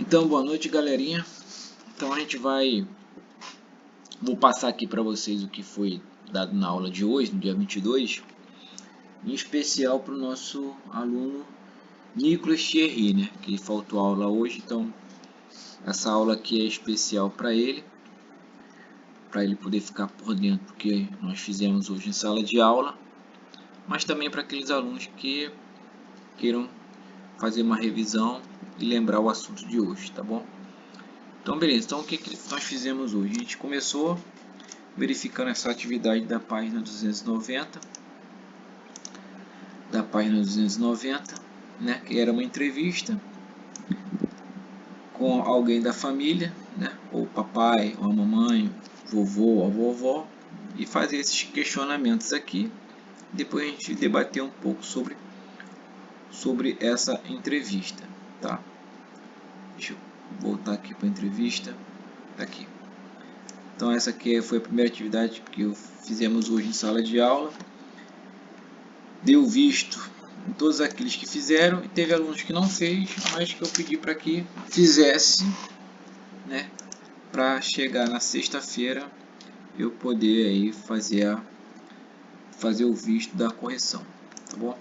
Então, boa noite, galerinha. Então vou passar aqui para vocês o que foi dado na aula de hoje, no dia 22, em especial para o nosso aluno Nicolas Thierry, né? Que faltou aula hoje, então essa aula aqui é especial para ele poder ficar por dentro do que nós fizemos hoje em sala de aula, mas também para aqueles alunos que queiram fazer uma revisão e lembrar o assunto de hoje, tá bom? Então, beleza. Então, o que nós fizemos hoje? A gente começou verificando essa atividade da página 290, né, que era uma entrevista com alguém da família, né, ou papai, ou a mamãe, vovô, a vovó, e fazer esses questionamentos aqui. Depois a gente debater um pouco sobre essa entrevista, tá? Deixa eu voltar aqui para a entrevista, aqui. Então essa aqui foi a primeira atividade que fizemos hoje em sala de aula. Deu visto em todos aqueles que fizeram e teve alunos que não fez, mas que eu pedi para que fizesse, né, para chegar na sexta-feira eu poder aí fazer o visto da correção, tá bom?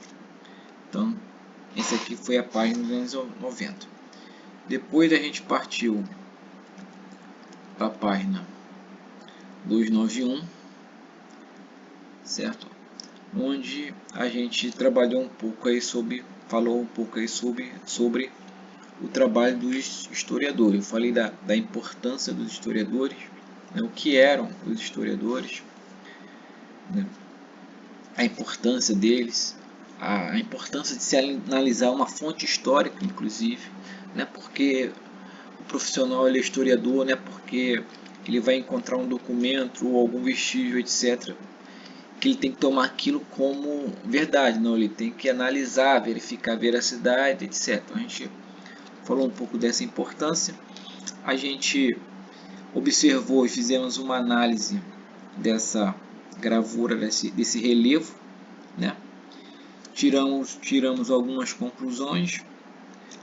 Então esse aqui foi a página 290. Depois a gente partiu para a página 291, certo? Onde a gente trabalhou um pouco aí falou um pouco aí sobre o trabalho dos historiadores. Eu falei da importância dos historiadores, né, o que eram os historiadores, né, a importância deles, a importância de se analisar uma fonte histórica, inclusive, né, porque o profissional ele é historiador, né, porque ele vai encontrar um documento ou algum vestígio, etc., que ele tem que tomar aquilo como verdade, não, ele tem que analisar, verificar a veracidade, etc. Então, a gente falou um pouco dessa importância, a gente observou e fizemos uma análise dessa gravura, desse relevo, né? Tiramos algumas conclusões,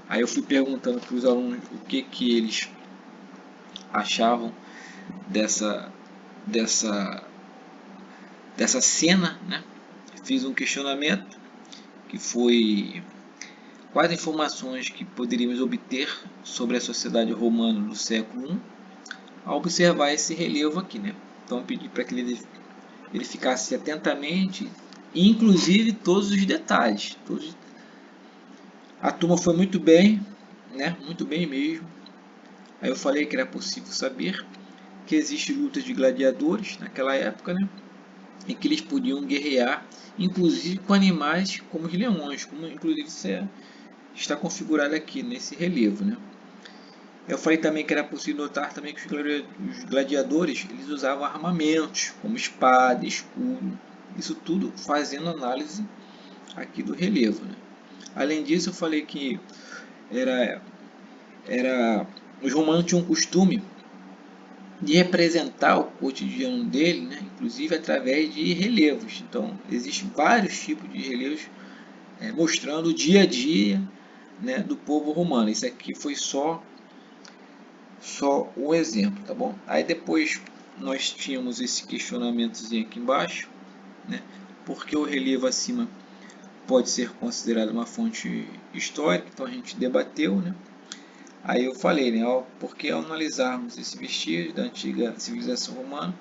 aí eu fui perguntando para os alunos o que eles achavam dessa cena, né? Fiz um questionamento que foi quais informações que poderíamos obter sobre a sociedade romana do século I ao observar esse relevo aqui, né? Então eu pedi para que ele verificasse atentamente, inclusive todos os detalhes. A turma foi muito bem, né? Muito bem mesmo. Aí eu falei que era possível saber que existe lutas de gladiadores naquela época, né? E que eles podiam guerrear, inclusive com animais como os leões, como inclusive está configurado aqui nesse relevo, né? Eu falei também que era possível notar também que os gladiadores eles usavam armamentos como espada, escudo, isso tudo fazendo análise aqui do relevo, né? Além disso, eu falei que os romanos tinham um costume de representar o cotidiano dele, né, inclusive através de relevos. Então, existem vários tipos de relevos mostrando o dia a dia, né, do povo romano. Isso aqui foi só um exemplo, tá bom? Aí depois nós tínhamos esse questionamentozinho aqui embaixo, né, porque o relevo acima pode ser considerado uma fonte histórica, então a gente debateu, né? Aí eu falei, né, ó, porque ao analisarmos esse vestígio da antiga civilização romana,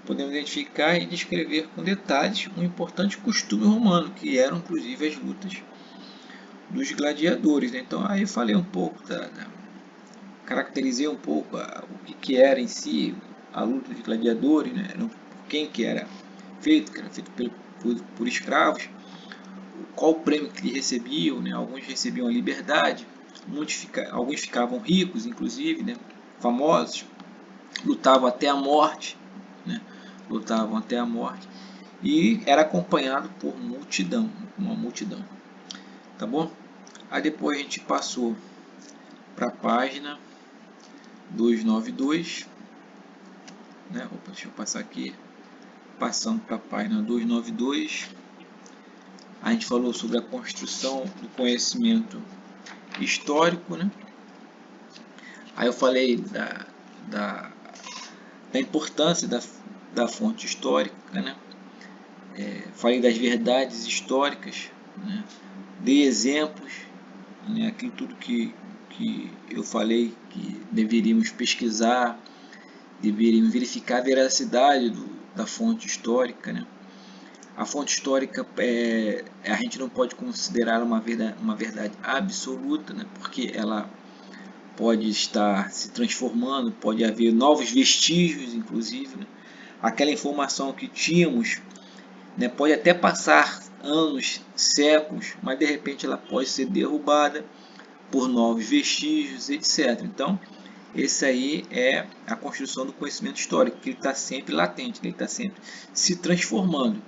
podemos identificar e descrever com detalhes um importante costume romano, que eram inclusive as lutas dos gladiadores, né? Então aí eu falei um pouco, caracterizei um pouco o que era em si a luta de gladiadores, né? Quem que era feito, por escravos, qual o prêmio que eles recebiam, né? Alguns recebiam a liberdade, alguns ficavam ricos, inclusive, né? Famosos, lutavam até a morte, né? Lutavam até a morte e era acompanhado por uma multidão, tá bom? Aí depois a gente passou para a página 292, né? Opa, deixa eu passar aqui, passando para a página 292, a gente falou sobre a construção do conhecimento histórico, né? Aí eu falei da, da importância da fonte histórica, né? Falei das verdades históricas, né? Dei exemplos, né? Aquilo tudo que eu falei que deveríamos pesquisar, deveríamos verificar a veracidade da fonte histórica, né? A fonte histórica a gente não pode considerar uma verdade absoluta, né? Porque ela pode estar se transformando, pode haver novos vestígios, inclusive, né? Aquela informação que tínhamos, né, pode até passar anos, séculos, mas de repente ela pode ser derrubada por novos vestígios, etc. Então, esse aí é a construção do conhecimento histórico, que ele está sempre latente, ele está sempre se transformando.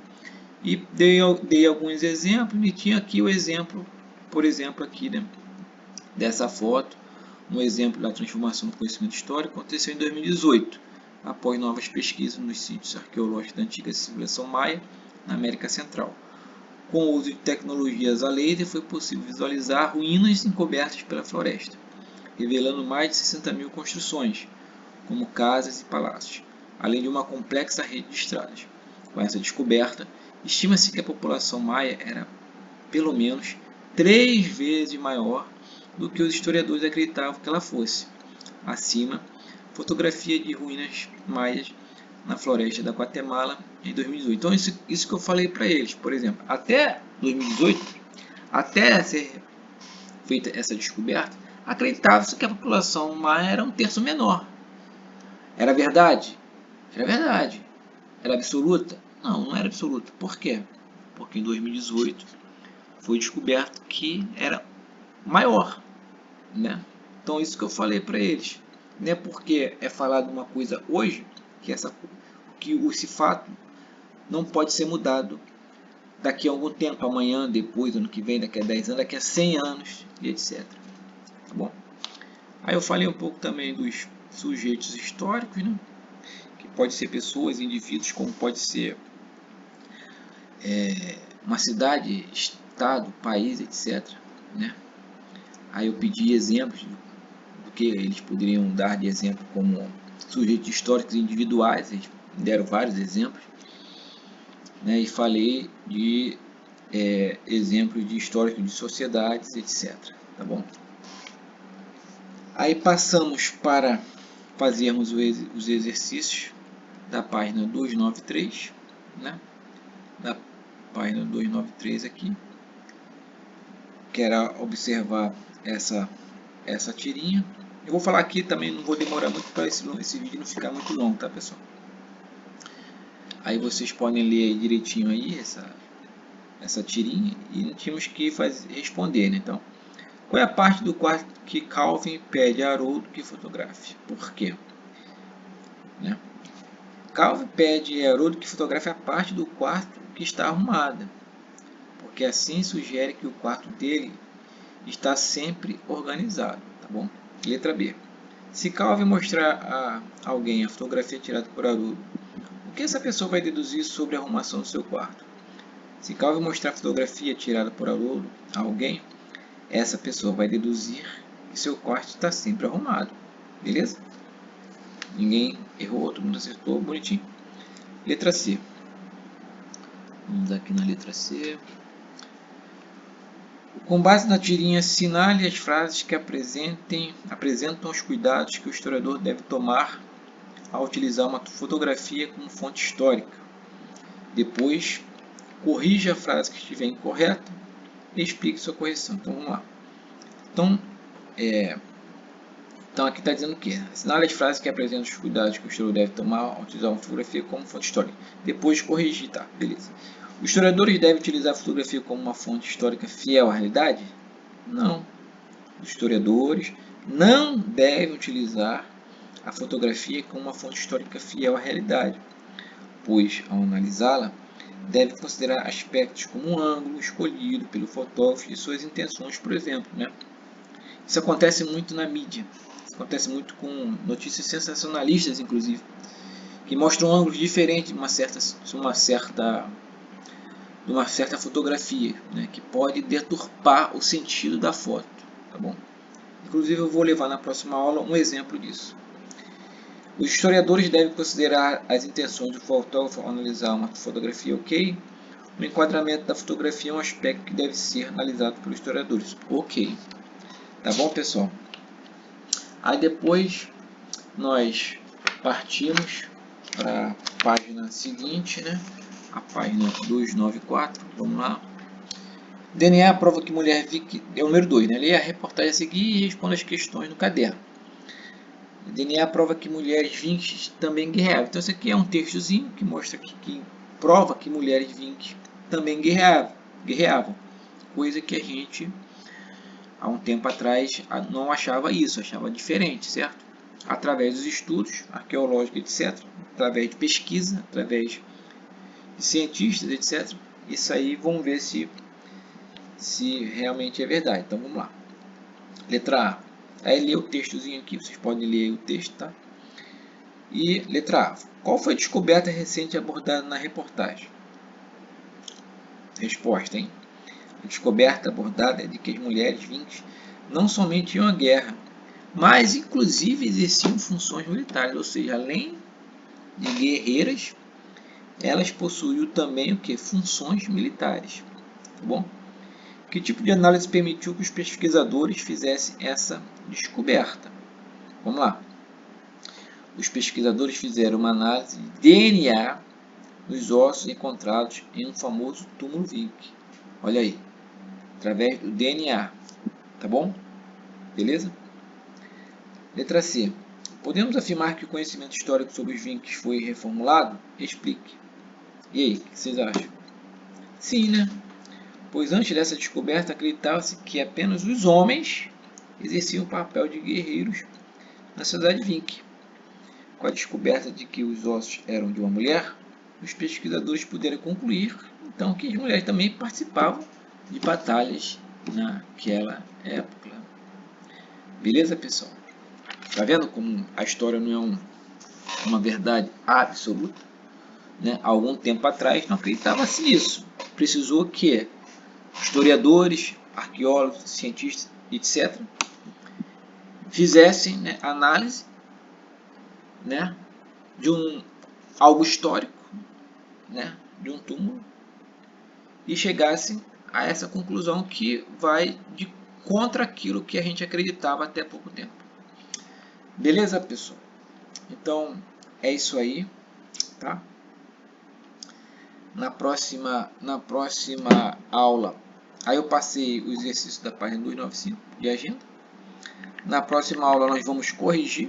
E dei alguns exemplos, e tinha aqui o exemplo, por exemplo, aqui, né, dessa foto, um exemplo da transformação do conhecimento histórico aconteceu em 2018, após novas pesquisas nos sítios arqueológicos da antiga civilização maia, na América Central. Com o uso de tecnologias a laser, foi possível visualizar ruínas encobertas pela floresta, revelando mais de 60 mil construções, como casas e palácios, além de uma complexa rede de estradas. Com essa descoberta, estima-se que a população maia era pelo menos 3 vezes maior do que os historiadores acreditavam que ela fosse. Acima, fotografia de ruínas maias na floresta da Guatemala em 2018. Então, isso que eu falei para eles, por exemplo, até 2018, até ser feita essa descoberta, acreditava-se que a população maia era um terço menor. Era verdade? Era verdade. Era absoluta? Não, não era absoluta. Por quê? Porque em 2018 foi descoberto que era maior, né? Então, isso que eu falei para eles. Não é porque é falado uma coisa hoje que esse fato não pode ser mudado daqui a algum tempo, amanhã, depois, ano que vem, daqui a 10 anos, daqui a 100 anos e etc. Tá bom? Aí eu falei um pouco também dos sujeitos históricos, né? Que pode ser pessoas, indivíduos, como pode ser uma cidade, estado, país, etc. Né? Aí eu pedi exemplos do que eles poderiam dar de exemplo como sujeitos históricos individuais, eles deram vários exemplos, né? E falei de exemplos de históricos de sociedades, etc. Tá bom? Aí passamos para fazermos os exercícios da página 293, né? Da página 293 aqui, que era observar essa tirinha. Eu vou falar aqui também, não vou demorar muito para esse vídeo não ficar muito longo, tá, pessoal? Aí vocês podem ler aí direitinho aí essa tirinha e tínhamos que responder, né? Então, qual é a parte do quarto que Calvin pede a Haroldo que fotografe? Por quê? Né? Calvin pede a Haroldo que fotografe a parte do quarto que está arrumada, porque assim sugere que o quarto dele está sempre organizado, tá bom? Letra B. Se Calvin mostrar a alguém a fotografia tirada por Haroldo, o que essa pessoa vai deduzir sobre a arrumação do seu quarto? Se Calvin mostrar a fotografia tirada por Haroldo a alguém, essa pessoa vai deduzir que seu quarto está sempre arrumado. Beleza? Ninguém errou, todo mundo acertou, bonitinho. Letra C. Vamos aqui na letra C. Com base na tirinha, assinale as frases que apresentam os cuidados que o historiador deve tomar ao utilizar uma fotografia como fonte histórica. Depois, corrija a frase que estiver incorreta e explique sua correção. Então, vamos lá. Então aqui está dizendo o quê? Assinale as frases que apresentam os cuidados que o historiador deve tomar ao utilizar uma fotografia como fonte histórica. Depois corrigir, tá? Beleza. Os historiadores devem utilizar a fotografia como uma fonte histórica fiel à realidade? Não. Os historiadores não devem utilizar a fotografia como uma fonte histórica fiel à realidade, pois, ao analisá-la, deve considerar aspectos como o ângulo escolhido pelo fotógrafo e suas intenções, por exemplo, né? Isso acontece muito na mídia. Isso acontece muito com notícias sensacionalistas, inclusive, que mostram ângulos diferentes de uma certa fotografia, né, que pode deturpar o sentido da foto, tá bom? Inclusive eu vou levar na próxima aula um exemplo disso. Os historiadores devem considerar as intenções do fotógrafo ao analisar uma fotografia, ok? O enquadramento da fotografia é um aspecto que deve ser analisado pelos historiadores. Ok. Tá bom, pessoal? Aí depois nós partimos para a página seguinte, né? A página 294. Vamos lá. DNA prova que mulher Vicky... É o número 2, né? Leia a reportagem a seguir e responda as questões no caderno. DNA prova que mulheres vinques também guerreavam. Então, isso aqui é um textozinho que mostra que prova que mulheres vinques também guerreavam. Coisa que a gente, há um tempo atrás, não achava isso, achava diferente, certo? Através dos estudos arqueológicos, etc., através de pesquisa, através de cientistas, etc., isso aí vamos ver se realmente é verdade. Então, vamos lá. Letra A. Aí lê o textozinho aqui, vocês podem ler o texto, tá? E letra A. Qual foi a descoberta recente abordada na reportagem? Resposta, hein? A descoberta abordada é de que as mulheres vinques não somente iam à guerra, mas inclusive exerciam funções militares, ou seja, além de guerreiras, elas possuíam também o que? Funções militares. Tá bom? Que tipo de análise permitiu que os pesquisadores fizessem essa descoberta? Vamos lá. Os pesquisadores fizeram uma análise de DNA nos ossos encontrados em um famoso túmulo Vink. Olha aí, através do DNA, tá bom? Beleza? Letra C. Podemos afirmar que o conhecimento histórico sobre os Vinks foi reformulado? Explique. E aí, o que vocês acham? Sim, né? Pois antes dessa descoberta acreditava-se que apenas os homens exerciam o papel de guerreiros na sociedade Vink. Com a descoberta de que os ossos eram de uma mulher, os pesquisadores puderam concluir então que as mulheres também participavam de batalhas naquela época. Beleza, pessoal? Tá vendo como a história não é uma verdade absoluta? Né? Há algum tempo atrás não acreditava-se nisso. Precisou que historiadores, arqueólogos, cientistas, etc., fizessem, né, análise, né, de algo histórico, né, de um túmulo, e chegassem a essa conclusão que vai de contra aquilo que a gente acreditava até pouco tempo. Beleza, pessoal? Então, é isso aí, tá? Na próxima aula, aí eu passei o exercício da página 295 de agenda. Na próxima aula nós vamos corrigir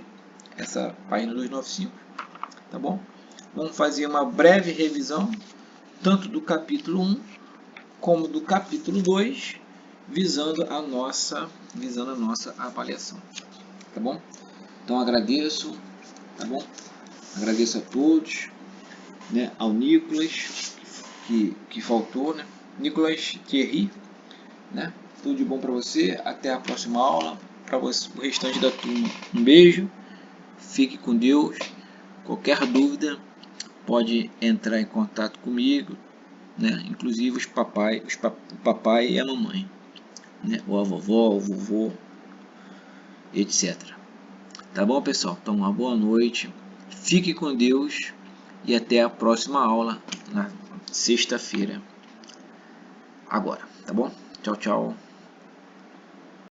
essa página 295, tá bom? Vamos fazer uma breve revisão, tanto do capítulo 1 como do capítulo 2, visando a nossa avaliação, tá bom? Então agradeço, tá bom? Agradeço a todos, né? Ao Nicolas, que faltou, né? Nicolas Thierry, né? Tudo de bom para você, até a próxima aula, para o restante da turma, um beijo, fique com Deus, qualquer dúvida pode entrar em contato comigo, né? Inclusive o papai e a mamãe, né? Ou a vovó, o vovô, etc. Tá bom, pessoal? Então, uma boa noite, fique com Deus e até a próxima aula na sexta-feira agora, tá bom? Tchau, tchau.